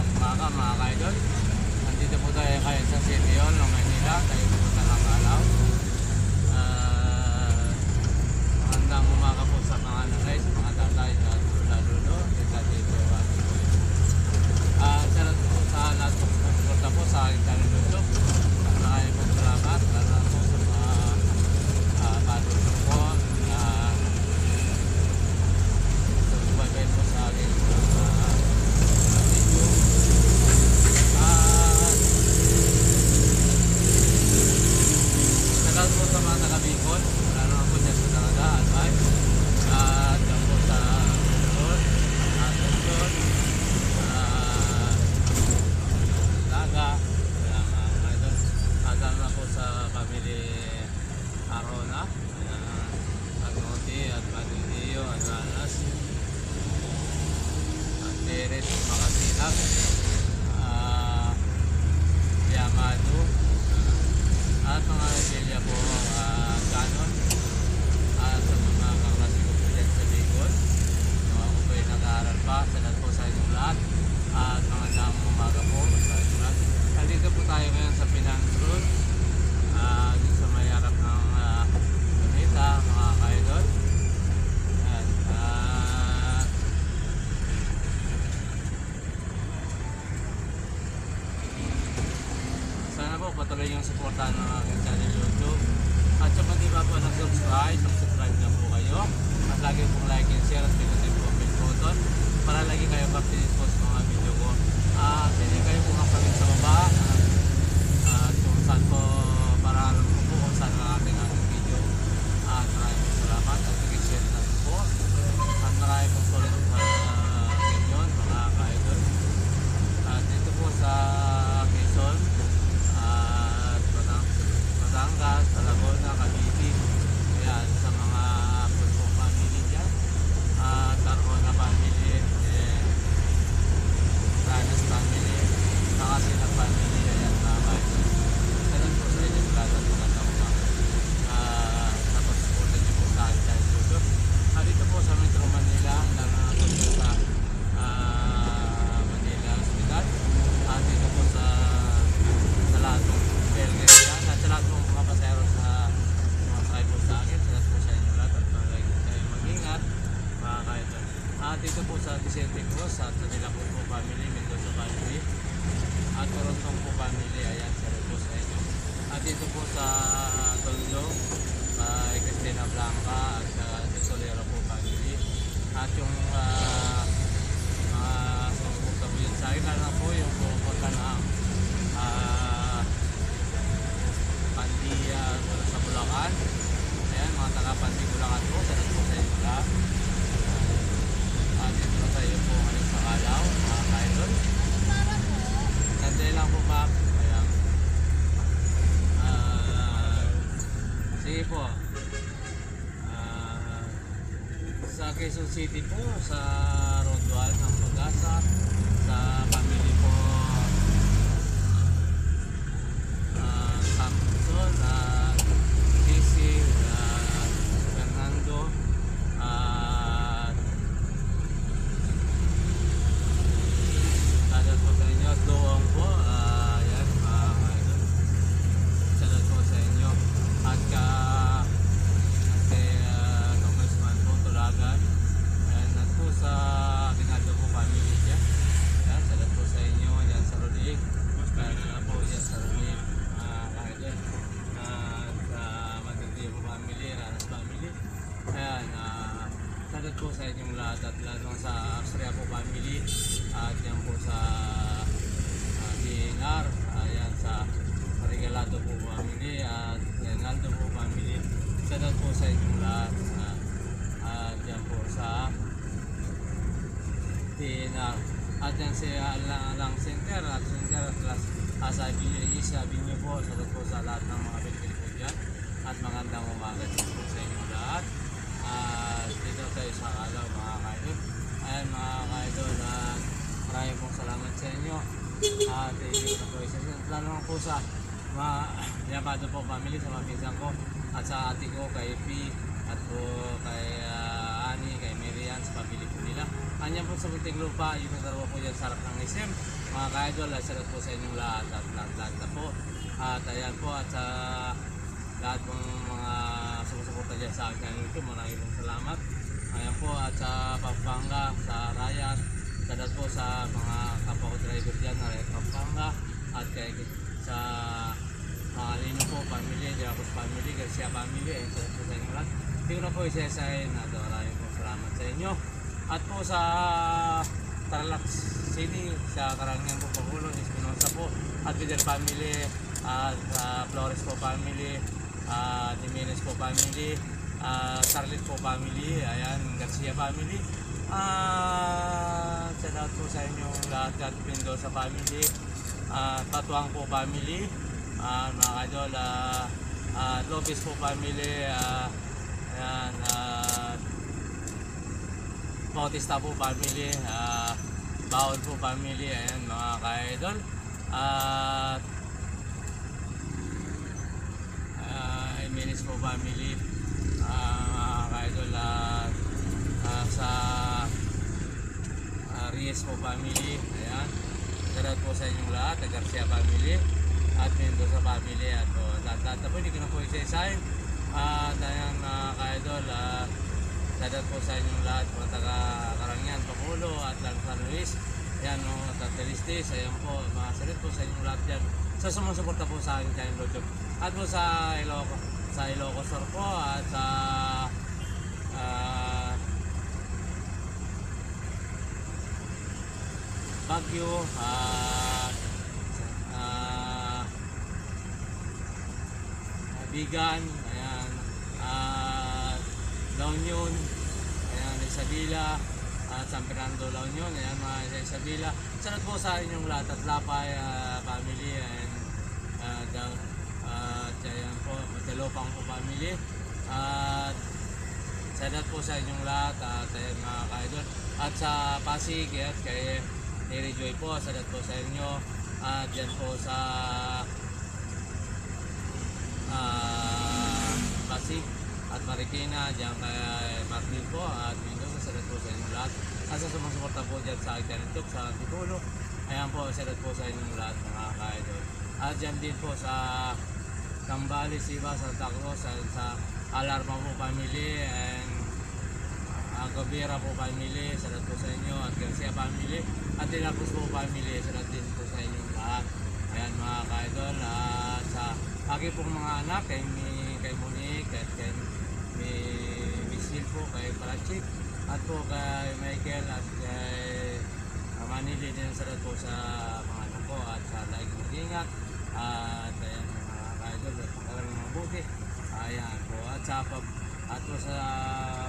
magandang umaga mga kaidol. Nandito po tayo kayo sa City Hall ng Manila. Tayo po sa Nakalaw. Magandang umaga po sa mga nanay, sa mga tatay at lalo dito. Salamat po sa lahat po sa po sa aking channel YouTube. Maraming po salamat. Lalo po sa mga patulong po na subscribe po sa aking po sa mga taga-Bicol, lalo na po dyan sa Canada, Albay, at dyan po sa Luzon, at Luzon, Laga, at lalo na po sa family Arona, Agnote, at Padilio, at Ranas, at Teret, Makasinag, Yamado, at mga rebelya po ganon at sa mga kaklase ko po dyan sa Bicol. Ako po ay nag-aaral pa. Salamat po sa inyong lahat at magandang umaga po sa inyong lahat. Nandito po tayo ngayon sa Finance Road, dito sa may harap ng Luneta, mga kaidol. Sana po patuloy yung supportan ng aking channel YouTube. At sa mga iba po nag-subscribe, mag-subscribe na po kayo. At lagi pong like and share at pinutin po ang bell button para lagi kayo updated po sa mga video ko. Pwede kayo po mag-comment sa baba at kung saan po para alam ko po kung saan ang ating video. At maraming po salamat at nag-share na po. At maraming po ulit opinion mga ka-idol. At dito po sa Quezon, Batangas, Laguna, Cavite, ayan, sa mga Pulpo family dyan, Tarhona family, Ranas family, Nakasinag family, ayan, mga kaidol. Salamat po sa inyo lahat at magandang umaga. Tapos supportan niyo po sa akin tayo YouTube. Dito po sa Metro Manila, lalo na po sa Manila Hospital. Dito po sa lahat ng Belgrade dyan, at sa lahat ng mga pasero sa mga sakay po sa akin. Salamat po sa inyo lahat at kayo mag-ingat mga kaidol. Dito po sa Vicente Cruz at sa nila po family, Mendoza family at Torontong po family, ayan, salamat po sa inyo. Dito po sa Tondo, Cristina Blanca at sa Solero po family at yung sumupunta po yun sa akin, lalo na po yung pupunta ng Pandia sa Bulacan. Ayan, mga taga-Pandi Bulacan po, salamat po sa inyo lahat. Dito na tayo po ngayon sa Kalaw, mga kaidol. Nandiyan lang po pa. Ayan. Sige po. Sa Quezon City po, sa Rodual ng Pag-asa, sa family po Samson, Sisi, Fernando, salamat po sa inyo. Doong po, yan, salamat po sa inyo. At Congressman po, Tulagan, at po sa Ginaldo po family dyan. Yan, salamat po sa inyo. Yan sa Rodig, kaya po yan sa Rodig. At Magandang po family, Ranas family. Ayan, salamat po sa inyong lahat at lalo sa Austria po family at yan po sa Dinar, ayan sa Regalado po family at Renaldo po family. Salamat po sa inyong lahat at yan po sa Dinar at yan sa Alang Center at class. Sabi niyo po, salat po sa lahat ng mga Pilipino po dyan at magandang umaga po sa inyo lahat. Dito tayo sa Kalaw mga kaidol. Ayan mga kaidol, maraming pong salamat sa inyo. Thank you na po isa. Lalo na po sa mga Yamado po family, sa mga pinsan ko at sa ate ko kay P at po kay Ani, kay Miriam, pabili po nila. Anyan po sa Muntinlupa, yung dalawa po dyan sa harap ng SM. Mga ka-idol, salat po sa inyong lahat at lahat na po. At ayan po, at sa lahat ng mga sumusuporta dyan sa akin ng YouTube, maraming pong salamat. Ayan po, at sa Pampanga, sa Rayat, salat po sa mga kapwa ko driver dyan na Rayat Pampanga, at kay sa mga Lino po, family, Diapos family, Garcia family, ayan salat po sa inyong lahat. Hindi ko na po isa-isahin at maraming pong salamat sa inyo. At po sa Tarlac City, sa Karangian po Pangulo, Espinosa po, at Vidal family, at Flores po family, Jimenez po family, Starlet po family, ayan, Garcia family, shout out po sa inyo lahat, at Mendoza family, Patuang po family, mga kadol, Lopez po family, ayan, Bautista po family, Baon po family, ayan mga ka-idol. At Minis po family, mga ka-idol. Sa Reyes po family, ayan. Shoutout po sa inyong lahat, Garcia family at Mendoza family, at lahat na po, hindi ko na po isa-isahin. At ayan mga ka-idol, shoutout po sa inyong lahat, mga taga-Karangian, Pangulo, at San Luis, ayan o, at Talistis, ayan po, mga salit po sa inyong lahat dyan. So sumusuporta po sa akin channel YouTube. At po sa Ilocos Sur po, at sa Baguio, Bigan, ayan, La Union, ayan, Isabela, at San Fernando, La Union, ayan mga Isabela. Salamat po sa inyong lahat, at Lapay family, and ayan po, Dalopang po family, at salamat po sa inyong lahat, at ayan mga ka-idol. At sa Pasig, at kay Neri Joy po, salamat po sa inyo, at dyan po sa Pasig at Marikina, dyan kay Martin po, at Mendoza, salamat po sa inyong lahat. At sa sumusuporta po dyan sa akin YouTube, sa Titulo, ayan po, salamat po sa inyong lahat mga ka-idol. At dyan din po sa Cambales, Siba, Santa Cruz, sa Alarma po family, and Gabera po family, salamat po sa inyo, at Garcia family, at Dilapos po family, salamat din po sa inyong lahat. Ayan mga ka-idol, at sa aking pong mga anak, kay Monique, at kay Michelle po, kay Parachik, at po kay Michael, at kay Manili din, salamat po sa mga anak ko, at sa lagi mag-ingat, at ayan mga ka-idol, at pagkakaroon ng mabuti, ayan po, at po sa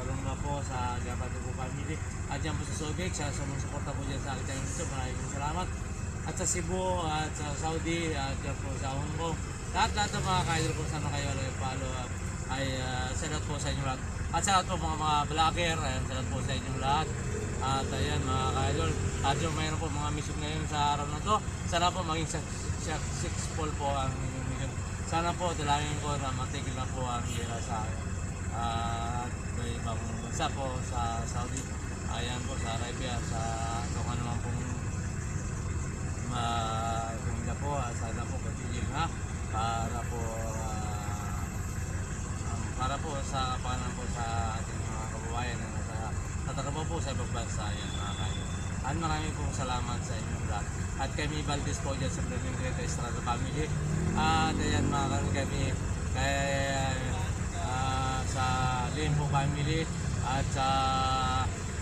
Rumba po, sa Gapado po family, at dyan po sa Subic, sa sumusuporta po dyan sa akin channel dito, maraming salamat. At sa Cebu, at sa Saudi, at dyan po sa Hong Kong, lahat ng mga ka-idol po, sana kayo follow up, ay salamat po sa inyong lahat. At salamat po mga vlogger, ayan, salamat po sa inyong lahat. At ayan mga ka-idol, at yung mayroon po mga mission ngayon sa araw na to, sana po maging successful po ang inyong mission. Sana po dalangin ko na matigil na po ang hira sa may ibang bansa po, sa Saudi, ayan po, sa Arabia, sa kung ano man pong maganda po, sana po patigil na para po sa kapanan po sa ating mga kababayan na natatrabaho po sa ibang bansa, ayan mga kayo. At maraming pong salamat sa inyong lahat. At kami Valdez po dyan sa Blaming Greta Estrada family, at ayan mga kami kay sa Limpo family, at sa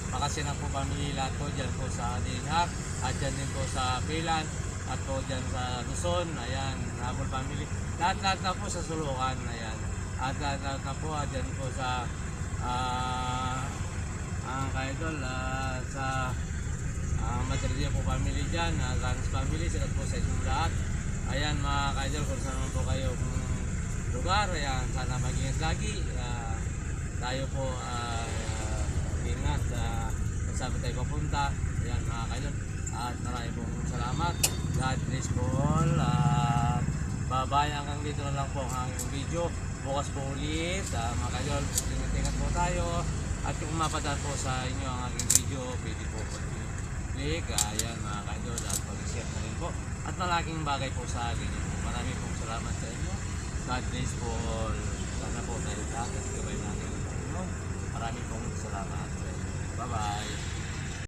Makasinan po family, lahat po dyan po sa Dinhak, at dyan din po sa Pilan, at po dyan sa Luzon, ayan, Rabol family, lahat na po sa Sulukan, ayan, at lahat na po dyan po sa ang ka-idol, sa Madrid po family dyan, Lanes family, sila po sa inyong lahat. Ayan mga ka-idol, kung saan po kayo lugar, ayan, sana mag-ingat lagi. Tayo po ingat kung saan tayo papunta. Ayan mga ka-idol, at maraming pong salamat. God bless po all. Bye-bye, hanggang dito na lang po ang aking video. Bukas po ulit, mga ka-idol, ingat-ingat po tayo. At kung mapadaan po sa inyo ang aking video, pwede po click, ayan mga kaidol, at pag-share na rin po. At malaking bagay po sa akin yun. Maraming pong salamat sa inyo. God bless po all. Sana po tayo lahat at gabay natin ng Panginoon. Maraming pong salamat. Bye bye.